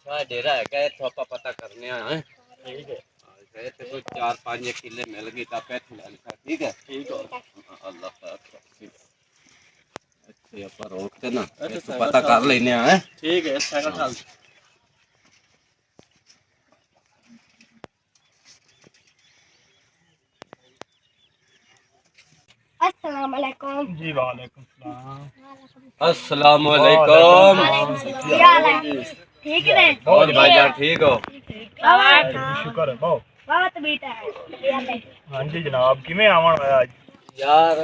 अच्छा डेरा है क्या तो आप पता करने हैं। ठीक है गए थे कोई 4-5 किले मिल गई तो पैसे ले लिखा ठीक है। ठीक है अल्लाह पाक अच्छे पर रोकते ना अच्छा तो पता कर लेने हैं। ठीक है साइकिल चल अस्सलाम वालेकुम। जी वालेकुम सलाम। अस्सलाम वालेकुम। क्या हाल है? ठीक है और भाईजान ठीक हो? शुक्र है बहुत। बहुत बेटा है। हाँ जी जनाब किमें आवन होया अज? यार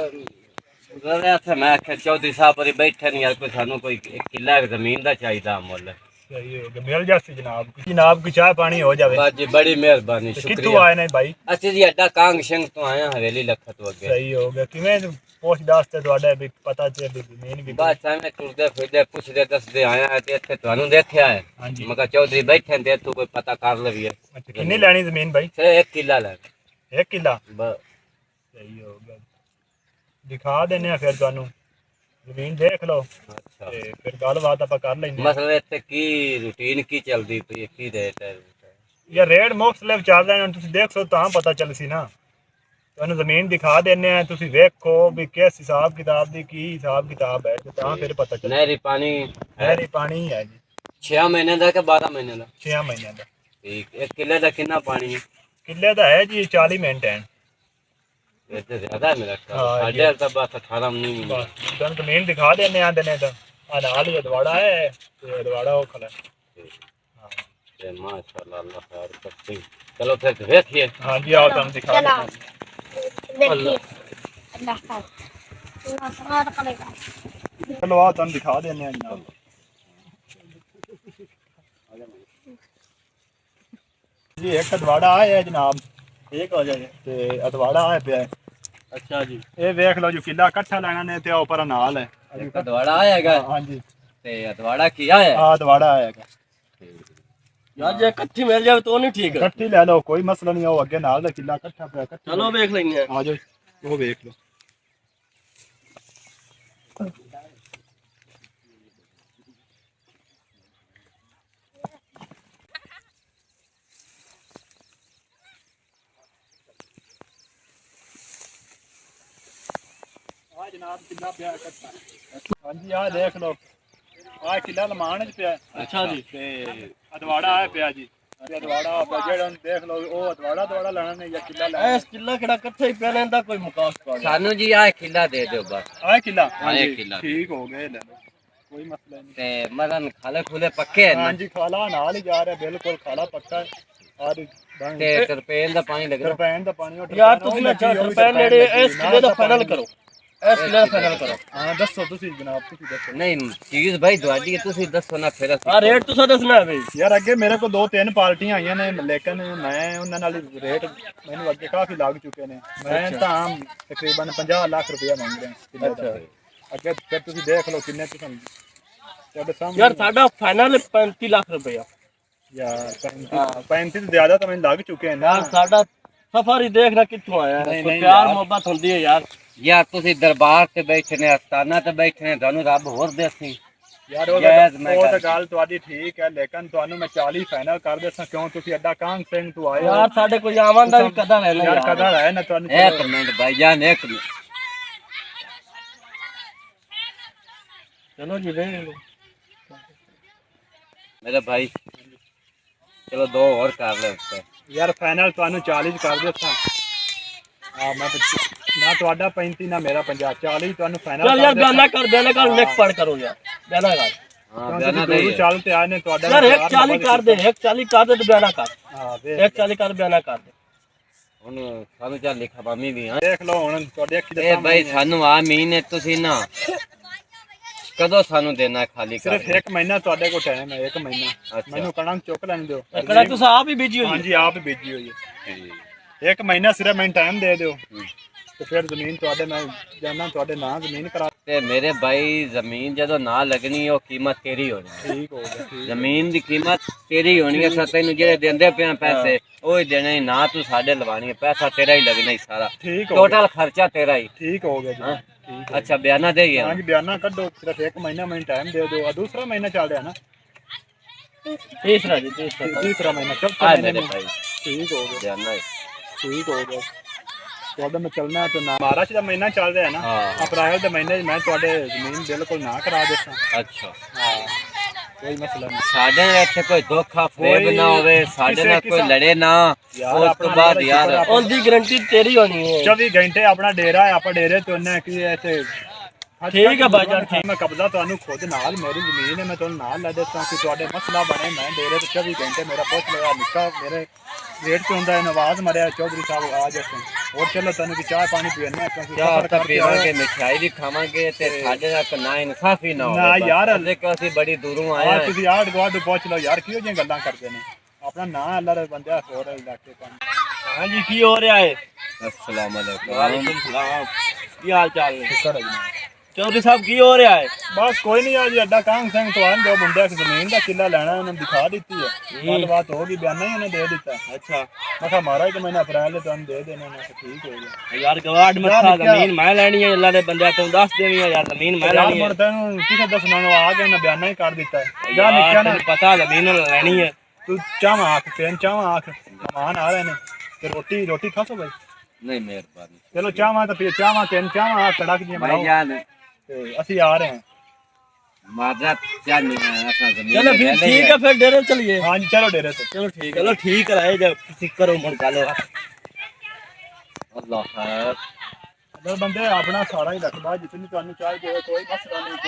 गुजर थे मैं आख्या चौधरी साहब पर बैठे नहीं यार कोई सानू कोई किला जमीन का चाहिए मुल। सही हो गया मिल जासी जनाब की चाय पानी हो जावे। बस जी बड़ी मेहरबानी कितों शुक्रिया। आए ने भाई? असि जी अड्डा कांग सिंह तो आया हवेली लखत वगे। सही हो गया किमें पोछ दास्ते ਤੁਹਾਡਾ भी पता चे भी जमीन भी बस एवें टुरदे फिरदे पुछदे दसदे आया ते इत्थे तुहानू देखिया है। हाँ जी मैं कहा चौधरी बैठे ते तू कोई पता कर लविए। अच्छा किन्नी लेनी जमीन भाई? से 1 किला ले 1 किला बस। सही हो गया दिखा देने फिर ਤੁਹਾਨੂੰ ਜ਼ਮੀਨ ਦੇਖ ਲਓ अच्छा ਤੇ ਫਿਰ ਗੱਲਬਾਤ ਆਪਾਂ ਕਰ ਲੈਂਦੇ ਹਾਂ। मतलब इत्थे की रूटीन की चलदी पई की रेट है? ਯਾ ਰੇਟ ਮੁਖਤਲਿਫ ਚੱਲ ਰਹੇ ਨੇ ਤੁਸੀਂ ਦੇਖ ਸੋ ਤਾਂ ਪਤਾ ਚੱਲ ਸੀ ਨਾ ਤੁਹਾਨੂੰ ਜ਼ਮੀਨ ਦਿਖਾ ਦਿੰਨੇ ਆ ਤੁਸੀਂ ਵੇਖੋ ਵੀ ਕਿਸ ਹਿਸਾਬ ਕਿਤਾਬ ਦੀ ਕੀ ਹਿਸਾਬ ਕਿਤਾਬ ਹੈ ਤੇ ਤਾਂ ਫਿਰ ਪਤਾ ਚੱਲੇ। नहरी पानी है ਨਹਿਰੀ ਪਾਣੀ ਹੈ ਜੀ 6 महीने का के 12 महीने का? 6 ਮਹੀਨਿਆਂ ਦਾ। ठीक 1 किले का कितना पानी है? ਕਿੱਲੇ ਦਾ ਹੈ ਜੀ 40 ਮਿੰਟ ਹੈ ये तो ज्यादा है मेरा ख्याल। हाँ, साढ़े तो बस 18 में नहीं ਬਸ ਤੁਹਾਨੂੰ ਜ਼ਮੀਨ ਦਿਖਾ ਦਿੰਨੇ ਆ ਦਿਨੇ ਤਾਂ ਆ ਨਾਲ ਹੀ ਅਦਵਾੜਾ ਹੈ ਤੇ ਅਦਵਾੜਾ ਉਹ ਖਲਾ ਹਾਂ ये माशाल्लाह अल्लाह खैर करते। चलो फिर देखिए। हाँ जी आओ ਤੁਹਾਨੂੰ ਦਿਖਾ चलो ਦਿੰਦੇ देखिए अल्लाह का अल्लाह सलामत करेगा। ਹਾਂ। ਚਲੋ ਆ ਤੁਹਾਨੂੰ ਦਿਖਾ ਦਿੰਨੇ ਆ ਜਨਾਬ ਜੀ ਇੱਕ ਅਦਵਾੜਾ ਆਇਆ ਜਨਾਬ ठीक हो जाएगा। ਤੇ ਅਦਵਾੜਾ ਆਇਆ ਪਿਆ ਹੈ। अच्छा जी ਇਹ ਵੇਖ ਲਓ ਜੋ ਕਿੱਲਾ ਇਕੱਠਾ ਲੈਣਾ ਨੇ ਤੇ ਉਹ ਉੱਪਰ ਨਾਲ ਹੈ एक अदवाड़ा आएगा ਹਾਂਜੀ ते अदवाड़ा किया है। ਆ ਅਦਵਾੜਾ ਆਏਗਾ यार जे इकट्ठी मिल जाए तो नहीं ठीक है। ਇਕੱਠੀ ਲੈ ਲਓ ਕੋਈ ਮਸਲਾ ਨਹੀਂ ਉਹ ਅੱਗੇ ਨਾਲ ਦਾ ਕਿੱਲਾ ਇਕੱਠਾ ਪਿਆ ਇਕੱਠਾ चलो देख लेंगे। ਆ ਜਾਓ ਉਹ ਵੇਖ ਲਓ ਆ ਜਨਾਬ ਕਿੱਲਾ ਪਿਆ ਇਕੱਠਾ ਹਾਂਜੀ ਆ ਦੇਖ ਲਓ ਆ ਕਿੱਲਾ ਲਮਾਨ ਚ ਪਿਆ अच्छा जी ਤੇ ਅਦਵਾੜਾ ਆਇਆ ਪਿਆ ਜੀ ਤੇ ਅਦਵਾੜਾ ਆਪਾਂ ਜਿਹੜਾ ਦੇਖ ਲਓ ਉਹ ਅਦਵਾੜਾ ਲੈਣਾ ਨੇ ਜਾਂ ਕਿੱਲਾ ਲੈਣਾ इस किला केड़ा इकट्ठे ही पे लेंदा कोई मुकास पड़ सानू जी आ किला दे दो बस। ਆਹ ਕਿੱਲਾ ਹਾਂ, ਇਹ ਕਿੱਲਾ। ਠੀਕ ਹੋ ਗਏ ਲੈ ਲਓ ਕੋਈ ਮਸਲਾ ਨਹੀਂ ते मरन खाले खुले पक्के हैं ना? ਹਾਂਜੀ ਖਾਲਾ ਨਾਲ ਹੀ ਜਾ ਰਿਹਾ ਬਿਲਕੁਲ ਖਾਲਾ ਪੱਕਾ ਹੈ ਆਹ ते तरपेन दा पानी लग रहा। ਟਰਪੈਨ ਦਾ ਪਾਣੀ ਉਹ यार ਟਰਪੈਨ ਉਹ तुम ਵੀ ना ਲੱਗੀ, ਉਹ ਵੀ टर्पैन ਟਰਪੈਨ नेड़े ਲੱਗੀ, इस ਨਾਲ किले दा ਦਾ फाइनल ਪਾਣੀ। करो इस किले दा फाइनल करो। ਹਾਂ ਦੱਸੋ ਤੁਸੀਂ ਜਨਾਬ ਤੁਸੀਂ ਦੱਸੋ नहीं चीज भाई दवाजी है तुसी दसो ना फिर हां रेट तुसा दसना है भाई। ਯਾਰ ਅੱਗੇ ਮੇਰੇ ਕੋਲ 2-3 ਪਾਰਟੀਆਂ ਆਈਆਂ ਨੇ ਲੇਕਿਨ ਮੈਂ ਉਹਨਾਂ ਨਾਲ ਰੇਟ ਮੈਨੂੰ ਅੱਗੇ ਕਾਫੀ ਲੱਗ ਚੁੱਕੇ ਨੇ ਮੈਂ ਤਾਂ ਆਮ ਤਕਰੀਬਨ 50 ਲੱਖ ਰੁਪਇਆ ਮੰਗ ਰਿਹਾ ਕਿੱਲੇ ਦਾ ਅੱਗੇ ਫਿਰ ਤੁਸੀਂ ਦੇਖ ਲਓ ਕਿੰਨੇ ਤੁਸੀਂ ਤੁਹਾਡੇ ਸਾਹਮਣੇ यार साडा फाइनल 35 लाख रुपया। ਯਾਰ 35 ਤੋਂ ਜ਼ਿਆਦਾ ਤਾਂ ਮੈਨੂੰ ਲੱਗ ਚੁੱਕੇ ਨੇ यार साडा सफर ही देखना कित्थों आया है। नहीं, कोई नहीं प्यार यार। मोहब्बत होंदी है यार। यार तुसी दरबार ते बैठे ने आस्थाना ते बैठे ने थानू रब होर देसी। ਯਾਰ ਉਹ ਜਾਇਜ਼ ਮੈਂ ਉਹ ਤਾਂ ਗੱਲ ਗੱਲ ਤੁਹਾਡੀ ਠੀਕ ਹੈ ਲੇਕਿਨ ਤੁਹਾਨੂੰ ਮੈਂ 40 ਫਾਈਨਲ ਕਰ ਦੇਸਾਂ ਕਿਉਂ ਤੁਸੀਂ ਅੱਡਾ ਕਾਂਗ ਸਿੰਘ ਤੋਂ ਆਏ ਹੋ यार साडे कोई आवन दा भी कदर है ना ਯਾਰ यार। ਕਦਰ ਹੈ ਨਾ ਤੁਹਾਨੂੰ एक मिनट भाईजान एक मिनट। चलो जी ले लो। मेरे भाई चलो 2 और कर ले उससे। ਯਾਰ ਫਾਈਨਲ ਤੁਹਾਨੂੰ 40 ਚ ਕਰ ਦੇਸਾਂ ਆ ਮੈਂ ਨਾ ਤੁਹਾਡਾ 35 ਨਾ ਮੇਰਾ 50 40 ਤੁਹਾਨੂੰ ਫਾਈਨਲ चल यार बयाना कर नेक पढ़ करो यार बयाना कर। हां ਤੁਸੀਂ बयाना ਦੂਰੋਂ नहीं है। ਚੱਲ ਤੇ ਆਏ ਨੇ ਤੁਹਾਡਾ यार ਵੀ एक ਪਿਆਰ 40 ਮੁਹੱਬਤ कर दे एक 40 कर दे तो बयाना कर। ਹਾਂ ਵੇਖ एक 40 कर बयाना कर दे। हुन सानू चल लिखा बामी भी हां। ਦੇਖ ਲਓ ਹੁਣ ਤੁਹਾਡੇ ਅੱਖੀ ਦੇ ए ਸਾਹਮਣੇ भाई सानू आ महीने तुसी ना कदों सानू देना है खाली कर? ਸਿਰਫ 1 ਮਹੀਨਾ ਤੁਹਾਡੇ ਕੋਲ ਟਾਈਮ ਹੈ 1 ਮਹੀਨਾ अच्छा। ਮੈਨੂੰ ਕਣਕ ਚੁੱਕ ਲੈਣ ਦਿਓ कड़ा तुसा आप ही बिजी हो। ਹਾਂਜੀ ਆਪ ਹੀ ਬੀਜੀ ਹੋਈ ਹੈ 1 ਮਹੀਨਾ ਸਿਰਫ ਮੈਨੂੰ ਟਾਈਮ ਦੇ ਦਿਓ ਤੇ ਫਿਰ ਜ਼ਮੀਨ ਤੁਹਾਡੇ ਮੈਂ ਜਾਨਾ ਤੁਹਾਡੇ ਨਾਂ ਜ਼ਮੀਨ ਕਰਾ ते मेरे भाई जमीन जदों ना लगनी ओ कीमत तेरी होनी। ਠੀਕ ਹੋ ਗਿਆ ਠੀਕ जमीन दी कीमत तेरी होनी है। तेनू जेड़े देंदे पे पैसे ओही देने ही, ना तू साडे लवानी है। पैसा तेरा ही लगना ही सारा। ਠੀਕ ਹੋ ਗਿਆ टोटल खर्चा तेरा ही। ਠੀਕ ਹੋ ਗਿਆ ਜੀ हाँ? ਠੀਕ ਹੈ अच्छा बयाना दे गया। ਹਾਂਜੀ ਬਿਆਨਾ ਕੱਢੋ ਸਿਰਫ 1 ਮਹੀਨਾ ਮੈਨੂੰ ਟਾਈਮ ਦੇ ਦਿਓ ਆ ਦੂਸਰਾ ਮਹੀਨਾ ਚੱਲ ਰਿਹਾ ਨਾ तीसरा जी तीसरा तीसरा महीना चौथे आ महीने मेरे में भाई ठीक हो गया जाना है। ठीक हो गया ਤੁਹਾਡੇ में चलना है तो ना महाराज ਦਾ ਮਹੀਨਾ ਚੱਲ ਰਿਹਾ ਨਾ हाँ ਅਪ੍ਰੈਲ ਦੇ ਮਹੀਨੇ ਮੈਂ ਤੁਹਾਡੇ ਜ਼ਮੀਨ ਬਿਲਕੁਲ ਨਾ ਕਰਾ ਦੇਸਾਂ अच्छा ਹਾਂ ਕੋਈ ਮਸਲਾ ਨਹੀਂ ਸਾਡੇ ਨਾਲ ਇੱਥੇ ਕੋਈ ਧੋਖਾ ਫਰੇਬ ਕੋਈ ਨਾ ਹੋਵੇ ਸਾਡੇ ਨਾਲ ਕੋਈ ਲੜੇ ਨਾ ਯਾਰ ਉਸ ਤੋਂ ਬਾਅਦ ਯਾਰ ਉਹਦੀ ਗਾਰੰਟੀ ਤੇਰੀ ਹੋਣੀ ਹੈ 24 ਘੰਟੇ ਆਪਣਾ ਡੇਰਾ ਹੈ ਆਪਾਂ ਡੇਰੇ ਤੋਂ ਉਹਨੇ ਕੀ ਇੱਥੇ ਠੀਕ ਹੈ ਭਾਈਜਾਨ, ਠੀਕ ਮੈਂ ਕਬਜ਼ਾ ਤੁਹਾਨੂੰ ਖੁਦ ਨਾਲ ਮੇਰੀ ਜ਼ਮੀਨ ਹੈ ਮੈਂ ਤੁਹਾਨੂੰ ਨਾਲ ਲੈ ਦਿੱਤਾ ਕਿ ਤੁਹਾਡੇ ਮਸਲਾ ਬਣੇ ਮੈਂ ਡੇਰੇ ਤੇ 24 ਘੰਟੇ ਮੇਰਾ ਪੁੱਛ ਲਿਆ ਨਿੱਕਾ ਮੇਰੇ ਰੇਟ ਤੇ ਹੁੰਦਾ ਹੈ ਨਵਾਜ਼ ਮਰਿਆ ਚੌਧਰੀ ਸਾਹਿਬ ਆ ਜਾਸਨ ਹੋਰ ਚਲੋ ਤੈਨੂੰ ਕਿ ਚਾਹ ਪਾਣੀ ਪੀਣੇ ਕਿਉਂਕਿ ਚਾਹ ਸਫ਼ਰ ਤਾਂ ਕਰਕੇ ਪੀਵਾਂਗੇ ਮਿਠਾਈ ਵੀ ਖਾਵਾਂਗੇ ਤੇ ਸਾਡੇ ਨਾਲ ਕੋਈ ਨਾ ਇਨਸਾਫੀ ਨਾ ਹੋਵੇ ਨਾ ਯਾਰ। ਅੱਗੇ ਕਿ ਅਸੀਂ ਬੜੀ ਦੂਰੋਂ ਆਏ ਆ ਹਾਂ ਤੁਸੀਂ ਆੜ ਗਵਾੜ ਨੂੰ ਪੁੱਛ ਲਓ ਯਾਰ ਕਿਹੋ ਜਿਹੀਆਂ ਗੱਲਾਂ ਕਰਦੇ ਨੇ ਆਪਣਾ ਨਾਂ ਅੱਲਾ ਦੇ ਬੰਦਿਆ ਹੋਰ ਇਲਾਕੇ ਪੰਜ ਹਾਂਜੀ ਕੀ ਹੋ ਰਿਹਾ ਹੈ अस्सलाम वालेकुम ਵਾਲੇਕੁਮ ਸਲਾਮ ਕੀ ਹਾਲ ਚਾਲ ਹੈ ਸ਼ੁਕਰ ਹੈ ਜਨਾਬ ਚੌਧਰੀ ਸਾਹਿਬ ਕੀ ਹੋ ਰਿਹਾ ਹੈ ਬਸ ਕੋਈ ਨਹੀਂ ਅੱਜ ਅੱਡਾ ਕਾਂਗ ਸਿੰਘ ਤੋਂ ਆਨ ਦੋ ਮੁੰਡਿਆਂ ਦੀ ਜ਼ਮੀਨ ਦਾ ਕਿੱਲਾ ਲੈਣਾ ਉਹਨਾਂ ਨੂੰ ਦਿਖਾ ਦਿੱਤੀ ਹੈ ਗੱਲਬਾਤ ਹੋ ਗਈ ਬਿਆਨਾ ਹੀ ਉਹਨੇ ਦੇ ਦਿੱਤਾ ਅੱਛਾ ਮੈਂ ਕਿਹਾ ਮਹਾਰਾਜ ਤੇ ਮੈਨੇ ਅਪ੍ਰੈਲ ਦੇ ਤੁਹਾਨੂੰ ਦੇ ਦੇਣੇ ਨੇ ਠੀਕ ਹੋ ਗਿਆ ਯਾਰ ਗਵਾੜ ਮੱਥਾ ਜ਼ਮੀਨ ਮੈਂ ਲੈਣੀ ਹੈ ਅੱਲਾ ਦੇ ਬੰਦਿਆਂ ਤੋਂ ਦੱਸ ਦੇਵੀਂ ਯਾਰ ਜ਼ਮੀਨ ਮੈਂ ਯਾਰ ਲੈਣੀ ਹੈ ਮੁੜ ਤੈਨੂੰ ਕਿਸੇ ਦੱਸਣਾ ਨੂੰ ਆ ਕੇ ਨਾ ਬਿਆਨਾ ਹੀ ਕਰ ਦਿੱਤਾ ਹੈ ਜਾ ਨਿੱਕਿਆ ਨਾ ਤੈਨੂੰ ਪਤਾ ਜ਼ਮੀਨ ਲੈਣੀ ਹੈ ਤੂੰ ਚਾਹਾਂ ਆਖ ਤਿੰਨ ਚਾਹਾਂ ਆਖ ਮਹਿਮਾਨ ਆ ਰਹੇ ਨੇ ਤੇ ਰੋਟੀ ਖਾਸੋ ਭਾਈ नहीं मेहरबानी ਚਲੋ ਚਾਹਾਂ ਤਾਂ ਫਿਰ ਚਾਹਾਂ ਤਿੰਨ ਚਾਹਾਂ ਆ ਕੜਕ ਦੀਆਂ ਬਣਾਓ भाईजान ਤੇ ਅਸੀਂ ਆ ਰਹੇ ਹਾਂ माजरत क्या नहीं है ऐसा जमीन चलो फिर पहले ही ठीक है फिर डेरे चलिए ਹਾਂਜੀ ਚਲੋ ਡੇਰੇ ਤੇ चलो ठीक रहे जब किसी करो मुड़ गल अल्लाह खैर ਅਗਰ ਬੰਦੇ ਆਪਣਾ ਸਾਰਾ ਹੀ ਰੱਖਦਾ ਜਿਤਨੀ ਤੁਹਾਨੂੰ ਚਾਹੀਦੀ ਹੋਵੇ ਕੋਈ ਮਸਲਾ ਨਹੀਂ